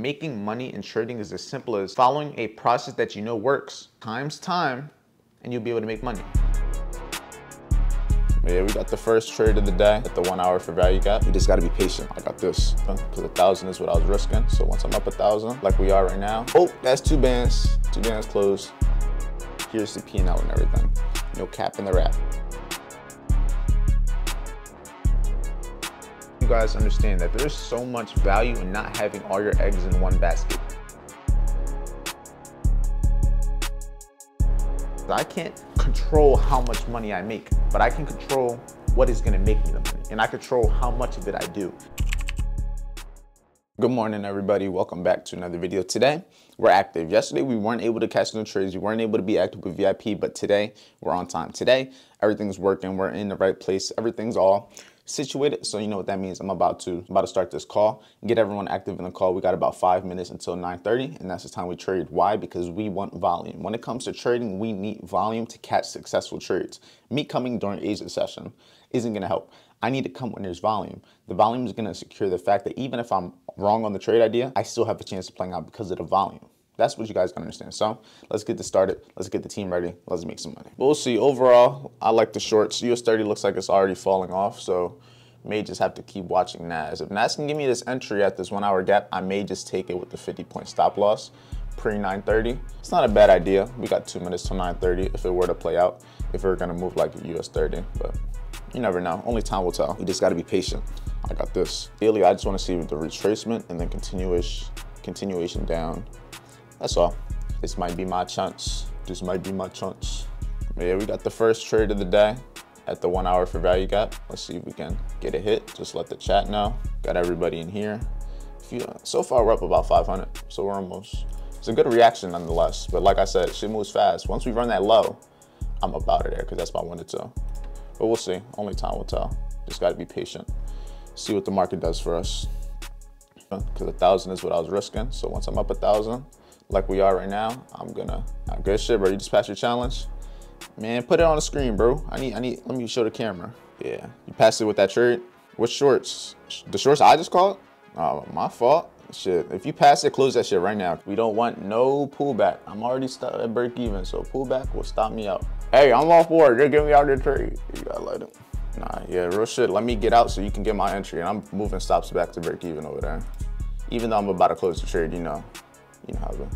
Making money in trading is as simple as following a process that you know works times time, and you'll be able to make money. Yeah, we got the first trade of the day at the 1 hour for value gap. You just gotta be patient. I got this, because 1,000 is what I was risking. So once I'm up 1,000, like we are right now. Oh, that's two bands closed. Here's the P&L and everything. No cap in the wrap. You guys understand that there's so much value in not having all your eggs in one basket. I can't control how much money I make, but I can control what is gonna make me the money, and I control how much of it I do. Good morning, everybody. Welcome back to another video. Today, we're active. Yesterday, we weren't able to catch no trades. We weren't able to be active with VIP, but today, we're on time. Today, everything's working. We're in the right place. Everything's all situated. So you know what that means. I'm about to start this call and get everyone active in the call. We got about 5 minutes until 9:30, and that's the time we trade. Why? Because we want volume. When it comes to trading, we need volume to catch successful trades. Me coming during Asia session isn't going to help. I need to come when there's volume. The volume is going to secure the fact that even if I'm wrong on the trade idea, I still have a chance of playing out because of the volume. That's what you guys gotta understand. So let's get this started. Let's get the team ready. Let's make some money. We'll see. Overall, I like the shorts. US 30 looks like it's already falling off, so may just have to keep watching NAS. If NAS can give me this entry at this 1 hour gap, I may just take it with the 50-point stop loss pre 9:30. It's not a bad idea. We got 2 minutes till 9:30 if it were to play out, if we're gonna move like a US 30, but you never know. Only time will tell. You just gotta be patient. I got this. Daily, I just wanna see the retracement and then continuation down. That's all. This might be my chance. This might be my chance. But yeah, we got the first trade of the day at the 1 hour for value gap. Let's see if we can get a hit. Just let the chat know. Got everybody in here. So far, we're up about 500. So we're almost, it's a good reaction nonetheless. But like I said, shit moves fast. Once we run that low, I'm up out of there because that's my 1 to 2. But we'll see. Only time will tell. Just got to be patient. See what the market does for us. Because 1,000 is what I was risking. So once I'm up 1,000, like we are right now, I'm gonna, good shit, bro. You just passed your challenge. Man, put it on the screen, bro. Let me show the camera. Yeah, you passed it with that trade. What shorts? The shorts I just called? Oh, my fault. Shit, if you pass it, close that shit right now. We don't want no pullback. I'm already stuck at break even, so pullback will stop me out. Hey, I'm off board. Just get me out of the trade. You gotta let it. Nah, yeah, real shit. Let me get out so you can get my entry, and I'm moving stops back to break even over there. Even though I'm about to close the trade, you know how to.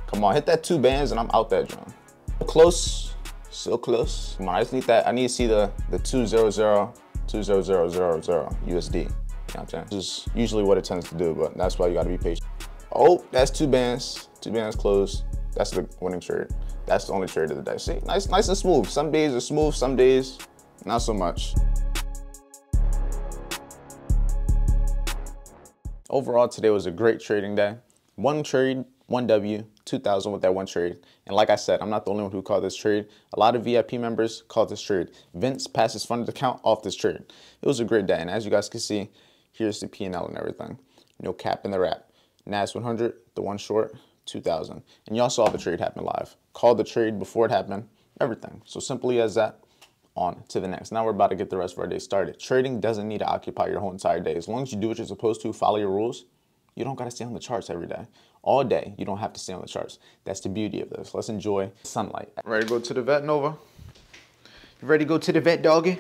Come on, hit that 2 bands and I'm out that drum. Close, still close. Come on, I just need that. I need to see the 200, 20000 USD. You know what I'm saying? This is usually what it tends to do, but that's why you gotta be patient. Oh, that's 2 bands closed. That's the winning trade. That's the only trade of the day. See, nice and smooth. Some days are smooth, some days not so much. Overall, today was a great trading day. 1 trade, 1 W, 2,000 with that 1 trade. And like I said, I'm not the only one who called this trade. A lot of VIP members called this trade. Vince passed his funded account off this trade. It was a great day. And as you guys can see, here's the P&L and everything. No cap in the wrap. NAS 100, the 1 short, 2,000. And y'all saw the trade happen live. Called the trade before it happened, everything. So simply as that, on to the next. Now we're about to get the rest of our day started. Trading doesn't need to occupy your whole entire day. As long as you do what you're supposed to, follow your rules, you don't got to stay on the charts every day. All day, you don't have to stay on the charts. That's the beauty of this. Let's enjoy sunlight. Ready to go to the vet, Nova? You ready to go to the vet, doggy?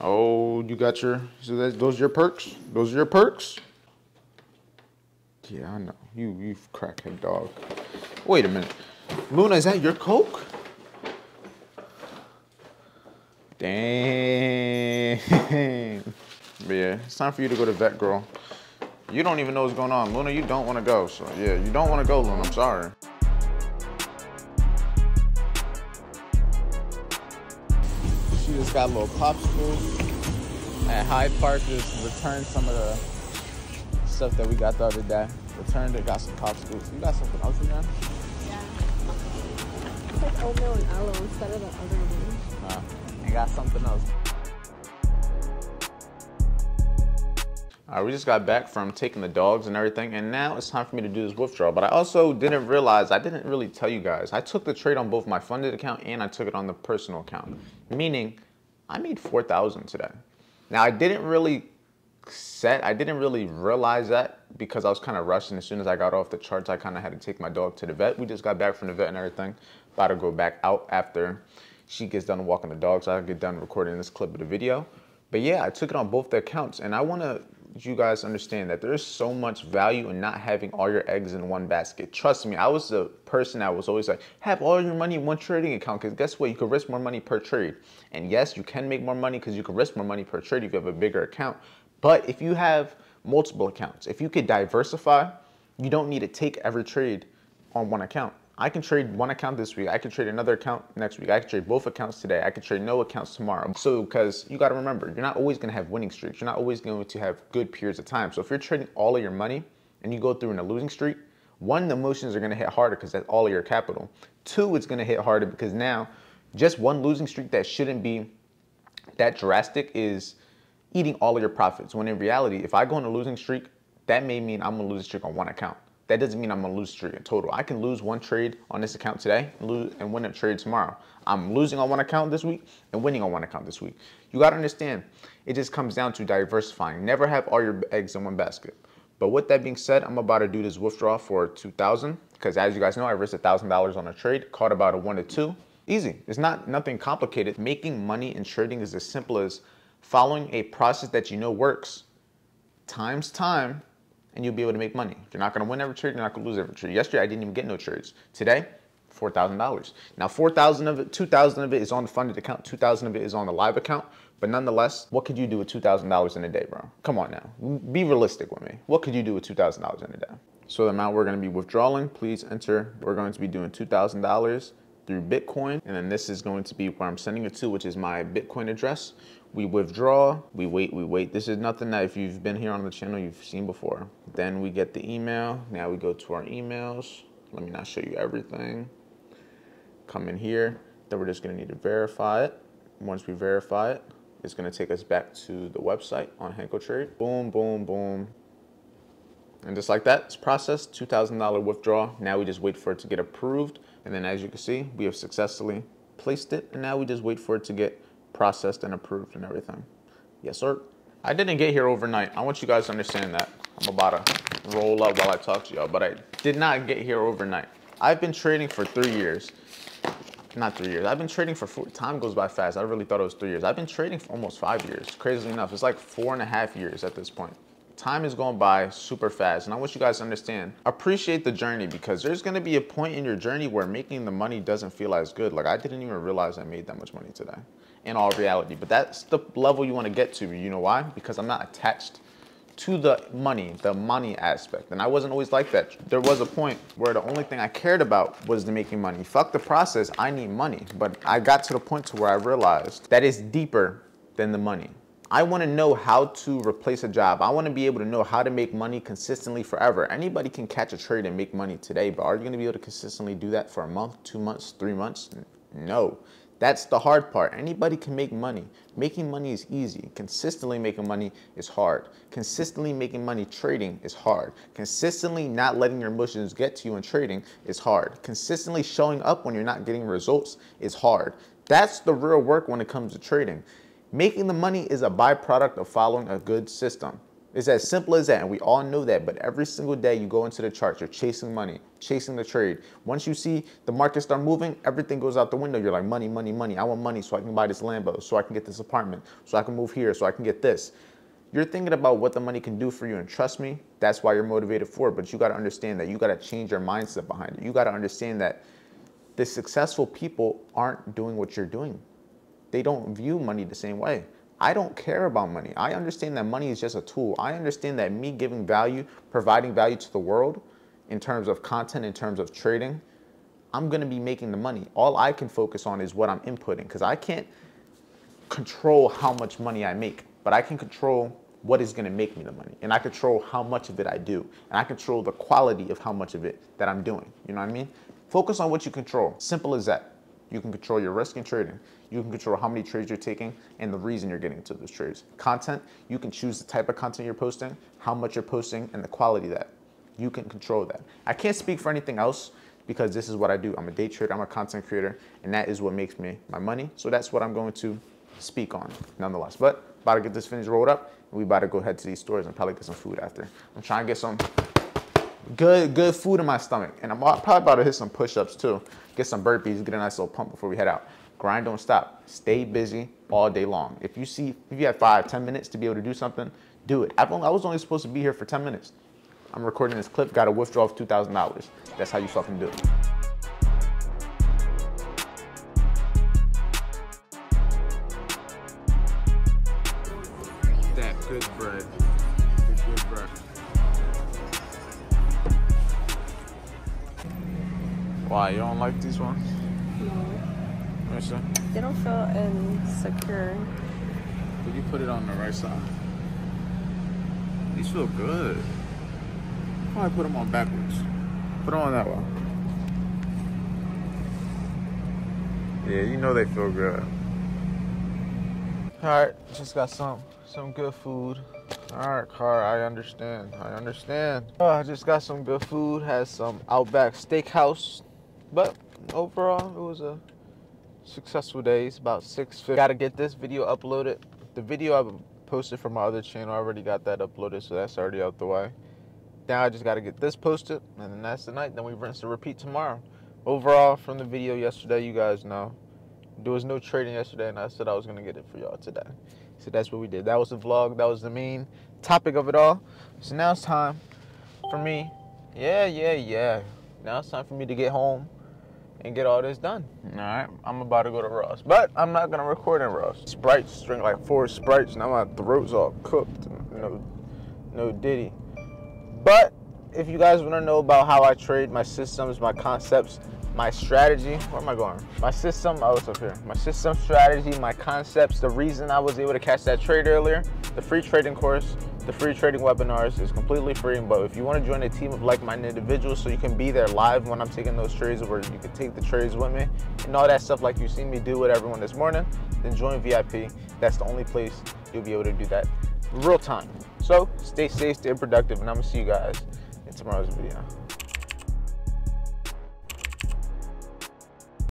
Oh, you got your, so those are your perks? Those are your perks? Yeah, I know. You crackhead dog. Wait a minute. Luna, is that your Coke? Dang. But yeah, it's time for you to go to vet, girl. You don't even know what's going on. Luna, you don't want to go. So yeah, you don't want to go, Luna. I'm sorry. She just got a little popsicles at Hyde Park. Just returned some of the stuff that we got the other day. Returned it, got some popsicles. You got something else in there? Yeah. It's like oatmeal and aloe instead of the other one. Nah, I got something else. All right, we just got back from taking the dogs and everything, and now it's time for me to do this withdrawal. But I also didn't realize, I didn't really tell you guys, I took the trade on both my funded account and I took it on the personal account, meaning I made 4,000 today. Now, I didn't really set. I didn't really realize that because I was kind of rushing. As soon as I got off the charts, I kind of had to take my dog to the vet. We just got back from the vet and everything. About to go back out after she gets done walking the dog, so I get done recording this clip of the video. But yeah, I took it on both the accounts, and I want to you guys understand that there's so much value in not having all your eggs in one basket. Trust me, I was the person that was always like, have all your money in one trading account, because guess what? You can risk more money per trade. And yes, you can make more money because you can risk more money per trade if you have a bigger account. But if you have multiple accounts, if you could diversify, you don't need to take every trade on one account. I can trade one account this week. I can trade another account next week. I can trade both accounts today. I can trade no accounts tomorrow. So, because you got to remember, you're not always going to have winning streaks. You're not always going to have good periods of time. So if you're trading all of your money and you go through in a losing streak, one, the emotions are going to hit harder because that's all of your capital. Two, it's going to hit harder because now just one losing streak that shouldn't be that drastic is eating all of your profits. When in reality, if I go on a losing streak, that may mean I'm going to lose a streak on one account. That doesn't mean I'm gonna lose a trade in total. I can lose one trade on this account today and win a trade tomorrow. I'm losing on one account this week and winning on one account this week. You gotta understand, it just comes down to diversifying. Never have all your eggs in one basket. But with that being said, I'm about to do this withdrawal for $2,000 because as you guys know, I risked $1,000 on a trade, caught about a 1 to 2. Easy, it's not nothing complicated. Making money in trading is as simple as following a process that you know works times time, and you'll be able to make money. You're not gonna win every trade, you're not gonna lose every trade. Yesterday, I didn't even get no trades. Today, $4,000. Now, 4,000 of it, 2,000 of it is on the funded account, 2,000 of it is on the live account, but nonetheless, what could you do with $2,000 in a day, bro? Come on now, be realistic with me. What could you do with $2,000 in a day? So the amount we're gonna be withdrawing, please enter. We're going to be doing $2,000 through Bitcoin, and then this is going to be where I'm sending it to, which is my Bitcoin address. We withdraw, we wait. This is nothing that if you've been here on the channel, you've seen before. Then we get the email. Now we go to our emails. Let me not show you everything. Come in here. Then we're just gonna need to verify it. Once we verify it, it's gonna take us back to the website on Henko Trade. Boom, boom, boom. And just like that, it's processed, $2,000 withdrawal. Now we just wait for it to get approved. And then as you can see, we have successfully placed it. And now we just wait for it to get processed and approved and everything. Yes, sir. I didn't get here overnight. I want you guys to understand that. I'm about to roll up while I talk to y'all, but I did not get here overnight. I've been trading for 3 years. Not 3 years. I've been trading for time goes by fast. I really thought it was 3 years. I've been trading for almost 5 years. Crazily enough, it's like 4.5 years at this point. Time is going by super fast, and I want you guys to understand, appreciate the journey, because there's going to be a point in your journey where making the money doesn't feel as good. Like, I didn't even realize I made that much money today in all reality, but that's the level you want to get to. You know why? Because I'm not attached to the money aspect, and I wasn't always like that. There was a point where the only thing I cared about was the making money. Fuck the process, I need money. But I got to the point to where I realized that it's deeper than the money. I want to know how to replace a job. I want to be able to know how to make money consistently forever. Anybody can catch a trade and make money today, but are you going to be able to consistently do that for a month, 2 months, 3 months? No. That's the hard part. Anybody can make money. Making money is easy. Consistently making money is hard. Consistently making money trading is hard. Consistently not letting your emotions get to you in trading is hard. Consistently showing up when you're not getting results is hard. That's the real work when it comes to trading. Making the money is a byproduct of following a good system. It's as simple as that, and we all know that, but every single day you go into the charts, you're chasing money, chasing the trade. Once you see the market start moving, everything goes out the window. You're like, money, money, money. I want money so I can buy this Lambo, so I can get this apartment, so I can move here, so I can get this. You're thinking about what the money can do for you, and trust me, that's why you're motivated for it, but you gotta understand that you gotta change your mindset behind it. You gotta understand that the successful people aren't doing what you're doing. They don't view money the same way. I don't care about money. I understand that money is just a tool. I understand that me giving value, providing value to the world in terms of content, in terms of trading, I'm gonna be making the money. All I can focus on is what I'm inputting, because I can't control how much money I make, but I can control what is gonna make me the money. And I control how much of it I do. And I control the quality of how much of it that I'm doing. You know what I mean? Focus on what you control. Simple as that. You can control your risk in trading. You can control how many trades you're taking and the reason you're getting into those trades. Content, you can choose the type of content you're posting, how much you're posting, and the quality of that. You can control that. I can't speak for anything else because this is what I do. I'm a day trader, I'm a content creator, and that is what makes me my money. So that's what I'm going to speak on nonetheless. But About to get this finished rolled up, and we about to go head to these stores and probably get some food after. I'm trying to get some good food in my stomach, and I'm probably about to hit some push-ups too. Get some burpees, get a nice little pump before we head out. Grind, don't stop. Stay busy all day long. If you have 5-10 minutes to be able to do something, do it. I was only supposed to be here for 10 minutes. I'm recording this clip, got a withdrawal of $2,000. That's how you fucking do it. That good bread. Good bread. Why, you don't like these ones? No. Let me see. They don't feel insecure. Did you put it on the right side? These feel good. Why put them on backwards? Put them on that one. Yeah, you know they feel good. All right, just got some good food. All right, Car, I understand. Oh, I just got some good food. Had some Outback Steakhouse, but overall it was a successful day. It's about 6:50. Got to get this video uploaded. The video I posted from my other channel, I already got that uploaded, so that's already out the way. Now I just got to get this posted, and then that's the night. Then we rinse and repeat tomorrow. Overall, from the video yesterday, you guys know there was no trading yesterday, and I said I was going to get it for y'all today. So that's what we did. That was the vlog. That was the main topic of it all. So now it's time for me. Yeah. Now it's time for me to get home and get all this done. All right, I'm about to go to Ross, but I'm not going to record in Ross. Sprites, drink like 4 Sprites. Now my throat's all cooked. No Diddy. But if you guys want to know about how I trade, my systems, my concepts, my strategy, where am I going? My system, oh, it's up here. My system, strategy, my concepts, the reason I was able to catch that trade earlier, the free trading course, the free trading webinars is completely free. But if you want to join a team of like-minded individuals so you can be there live when I'm taking those trades, where you can take the trades with me and all that stuff like you've seen me do with everyone this morning, then join VIP. That's the only place you'll be able to do that real time. So stay safe, stay productive, and I'm gonna see you guys in tomorrow's video.